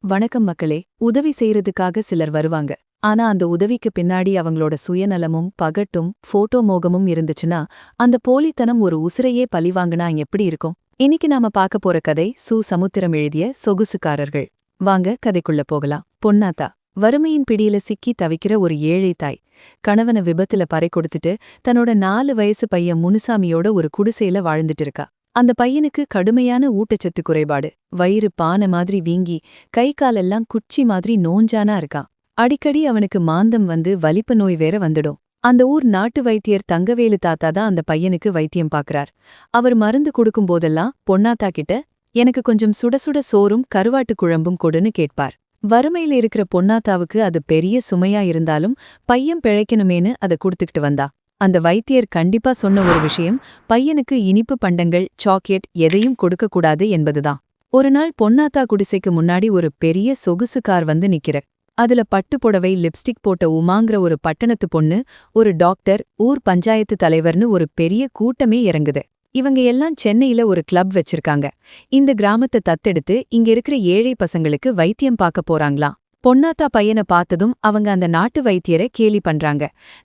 வணக்கம் மக்களே. உதவி செய்யறதுக்காக சிலர் வருவாங்க. ஆனா அந்த உதவிக்கு பின்னாடி அவங்களோட சுயநலமும் பகட்டும் போட்டோ மோகமும் இருந்துச்சுன்னா அந்த போலித்தனம் ஒரு உசிரையே பழிவாங்குனா எப்படி இருக்கும்? இன்னைக்கு நாம பார்க்க போற கதை சமுத்திரம் எழுதிய சொகுசுக்காரர்கள். வாங்க கதைக்குள்ள போகலாம். பொன்னாத்தா வறுமையின் பிடியில சிக்கி தவிக்கிற ஒரு ஏழை தாய். கணவனை விபத்துல பறை கொடுத்துட்டு தன்னோட 4 வயசு பையன் முனுசாமியோட ஒரு குடிசையில வாழ்ந்துட்டு இருக்கா. அந்த பையனுக்கு கடுமையான ஊட்டச்சத்து குறைபாடு. வயிறு பானை மாதிரி வீங்கி கை காலெல்லாம் குச்சி மாதிரி நோஞ்சானா இருக்கான். அடிக்கடி அவனுக்கு மாந்தம் வந்து வலிப்பு நோய் வேற வந்துடும். அந்த ஊர் நாட்டு வைத்தியர் தங்கவேலு தாத்தா தான் அந்த பையனுக்கு வைத்தியம் பாக்குறார். அவர் மருந்து கொடுக்கும் போதெல்லாம் பொன்னாத்தா கிட்ட எனக்கு கொஞ்சம் சுட சுட சோறும் கருவாட்டு குழம்பும் கொடுன்னு கேட்பார். வறுமையில இருக்கிற பொன்னாத்தாவுக்கு அது பெரிய சுமையா இருந்தாலும் பையன் பிழைக்கணுமேனு அதை குடுத்துக்கிட்டு வந்தா. அந்த வைத்தியர் கண்டிப்பா சொன்ன ஒரு விஷயம் பையனுக்கு இனிப்பு பண்டங்கள் சாக்லேட் எதையும் கொடுக்கக்கூடாது என்பதுதான். ஒரு நாள் பொன்னாத்தா குடிசைக்கு முன்னாடி ஒரு பெரிய சொகுசு கார் வந்து நிக்கிற. அதுல பட்டு புடவை லிப்ஸ்டிக் போட்ட உமாங்கிற ஒரு பட்டணத்து பொண்ணு, ஒரு டாக்டர், ஊர் பஞ்சாயத்து தலைவர்னு ஒரு பெரிய கூட்டமே இறங்குது. இவங்க எல்லாம் சென்னையில ஒரு கிளப் வச்சிருக்காங்க. இந்த கிராமத்தை தத்தெடுத்து இங்க இருக்கிற ஏழை பசங்களுக்கு வைத்தியம் பார்க்க போறாங்களாம். பொன்னாத்தா பையனை பார்த்ததும் அவங்க அந்த நாட்டு வைத்தியரை கேலி பண்றாங்க.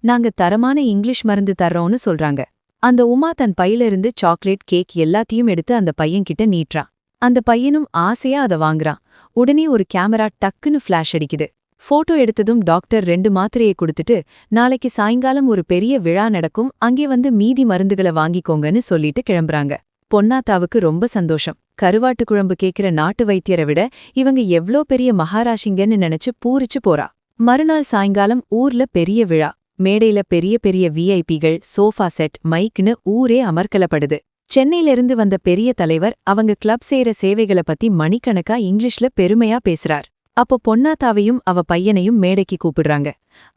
நாங்க தரமான இங்கிலீஷ் மருந்து தர்றோம்னு சொல்றாங்க. அந்த உமா தன் பையிலிருந்து சாக்லேட் கேக் எல்லாத்தையும் எடுத்து அந்த பையன்கிட்ட நீட்டுறான். அந்த பையனும் ஆசையா அதை வாங்குறான். உடனே ஒரு கேமரா டக்குன்னு ஃபிளாஷ் அடிக்குது. போட்டோ எடுத்ததும் டாக்டர் 2 மாத்திரையை கொடுத்துட்டு நாளைக்கு சாயங்காலம் ஒரு பெரிய விழா நடக்கும், அங்கே வந்து மீதி மருந்துகளை வாங்கிக்கோங்கன்னு சொல்லிட்டு கிளம்புறாங்க. பொன்னாத்தாவுக்கு ரொம்ப சந்தோஷம். கருவாட்டு குழம்பு கேட்கிற நாட்டு வைத்தியரை விட இவங்க எவ்ளோ பெரிய மகாராஷிங்கன்னு நினைச்சு பூரிச்சு போறா. மறுநாள் சாயங்காலம் ஊர்ல பெரிய விழா. மேடையில பெரிய பெரிய விஐபிகள், சோஃபா செட், மைக்னு ஊரே அமர்க்கலப்படுது. சென்னையிலிருந்து வந்த பெரிய தலைவர் அவங்க கிளப் செய்யற சேவைகளை பத்தி மணிக்கணக்கா இங்கிலீஷ்ல பெருமையா பேசுறார். அப்போ பொன்னாத்தாவையும் அவ பையனையும் மேடைக்கு கூப்பிடுறாங்க.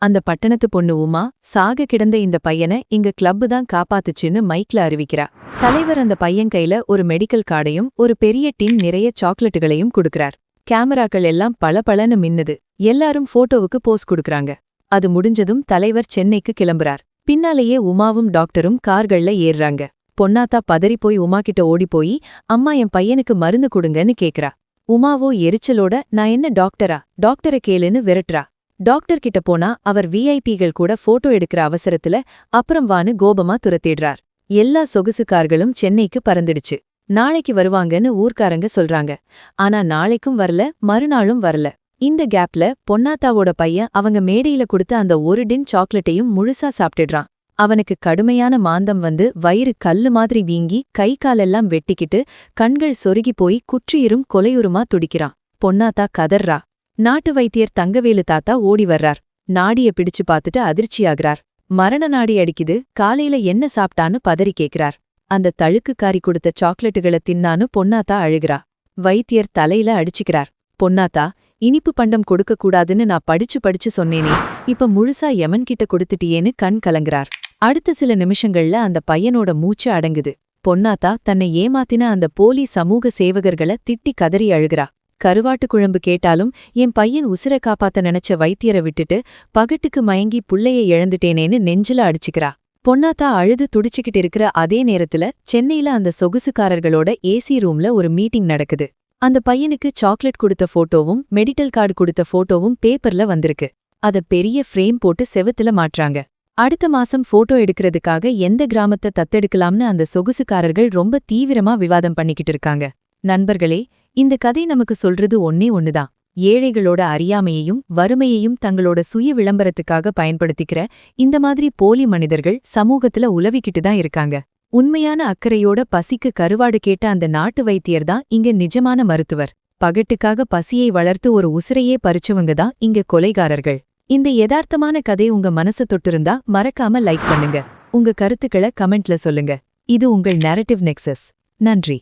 அந்த பட்டணத்து பொண்ணு உமா சாக கிடந்த இந்த பையனை இங்க கிளப்பு தான் காப்பாத்துச்சுன்னு மைக்ல அறிவிக்கிறா. தலைவர் அந்த பையன் கையில ஒரு மெடிக்கல் கார்டையும் ஒரு பெரிய டின் நிறைய சாக்லேட்டுகளையும் கொடுக்கறார். கேமராக்கள் எல்லாம் பளபளன்னு மின்னுது. எல்லாரும் போட்டோவுக்கு போஸ் கொடுக்கறாங்க. அது முடிஞ்சதும் தலைவர் சென்னைக்கு கிளம்புறார். பின்னாலேயே உமாவும் டாக்டரும் கார்கள்ல ஏறுறாங்க. பொன்னாத்தா பதறிப்போய் உமா கிட்ட ஓடிப்போய் அம்மா என் பையனுக்கு மருந்து கொடுங்கன்னு கேக்குறா. உமாவோ எரிச்சலோட நான் என்ன டாக்டரா, டாக்டரை கேளுன்னு விரட்டுறா. டாக்டர் கிட்ட போனா அவர் விஐபிகள் கூட போட்டோ எடுக்கிற அவசரத்துல அப்புறம் வான்னு கோபமா துரத்திடுறார். எல்லா சொகுசுக்கார்களும் சென்னைக்கு பறந்துடுச்சு. நாளைக்கு வருவாங்கன்னு ஊர்க்காரங்க சொல்றாங்க. ஆனா நாளைக்கும் வரல, மறுநாளும் வரல. இந்த கேப்ல பொன்னாத்தாவோட பையன் அவங்க மேடையில கொடுத்த அந்த ஒரு டின் சாக்லேட்டையும் முழுசா சாப்பிட்டுடுறான். அவனுக்கு கடுமையான மாந்தம் வந்து வயிறு கல்லு மாதிரி வீங்கி கை காலெல்லாம் வெட்டிக்கிட்டு கண்கள் சொருகி போய் குற்றியுரும் கொலையுருமா துடிக்கிறான். பொன்னாத்தா கதர்றா. நாட்டு வைத்தியர் தங்கவேலு தாத்தா ஓடி வர்றார். நாடிய பிடிச்சு பார்த்துட்டு அதிர்ச்சியாகிறார். மரண நாடி அடிக்குது, காலையில என்ன சாப்பிட்டான்னு பதறி கேக்குறார். அந்த தழுக்குக்காரி கொடுத்த சாக்லேட்டுகளை தின்னான்னு பொன்னாத்தா அழுகிறா. வைத்தியர் தலையில அடிச்சுக்கிறார். பொன்னாத்தா, இனிப்பு பண்டம் கொடுக்க கூடாதுன்னு நான் படிச்சு சொன்னேனே, இப்ப முழுசா யமன் கிட்ட கொடுத்துட்டியேன்னு கண் கலங்குறார். அடுத்த சில நிமிஷங்கள்ல அந்த பையனோட மூச்சு அடங்குது. பொன்னாத்தா தன்னை ஏமாத்தின அந்த போலி சமூக சேவகர்களை திட்டி கதறி அழுகிறா. கருவாட்டு குழம்பு கேட்டாலும் என் பையன் உசிரை காப்பாத்த நினைச்ச வைத்தியரை விட்டுட்டு பகட்டுக்கு மயங்கி புள்ளைய இழந்துட்டேனேன்னு நெஞ்சில அடிச்சுக்கிறா. பொன்னாத்தா அழுது துடிச்சுக்கிட்டு இருக்கிற அதே நேரத்துல சென்னையில அந்த சொகுசுக்காரர்களோட ஏசி ரூம்ல ஒரு மீட்டிங் நடக்குது. அந்த பையனுக்கு சாக்லேட் கொடுத்த போட்டோவும் மெடிக்கல் கார்டு கொடுத்த போட்டோவும் பேப்பர்ல வந்திருக்கு. அத பெரிய ஃப்ரேம் போட்டு செவுத்துல மாட்றாங்க. அடுத்த மாசம் போட்டோ எடுக்கிறதுக்காக எந்த கிராமத்தை தத்தெடுக்கலாம்னு அந்த சொகுசுக்காரர்கள் ரொம்ப தீவிரமா விவாதம் பண்ணிக்கிட்டு இருக்காங்க. நண்பர்களே, இந்த கதை நமக்கு சொல்றது ஒண்ணுதான். ஏழைகளோட அறியாமையையும் வறுமையையும் தங்களோட சுய விளம்பரத்துக்காக பயன்படுத்திக்கிற இந்த மாதிரி போலி மனிதர்கள் சமூகத்துல உலவிக்கிட்டு தான் இருக்காங்க. உண்மையான அக்கறையோட பசிக்கு கருவாடு கேட்ட அந்த நாட்டு வைத்தியர் தான் இங்க நிஜமான மருத்துவர். பகட்டுக்காக பசியை வளர்த்து ஒரு உசிரையே பறிச்சவங்க தான் இங்க கொலைகாரர்கள். இந்த யதார்த்தமான கதை உங்க மனச தொட்டிருந்தா மறக்காம லைக் பண்ணுங்க. உங்க கருத்துக்களை கமெண்ட்ல சொல்லுங்க. இது உங்கள் நேரட்டிவ் நெக்ஸஸ். நன்றி.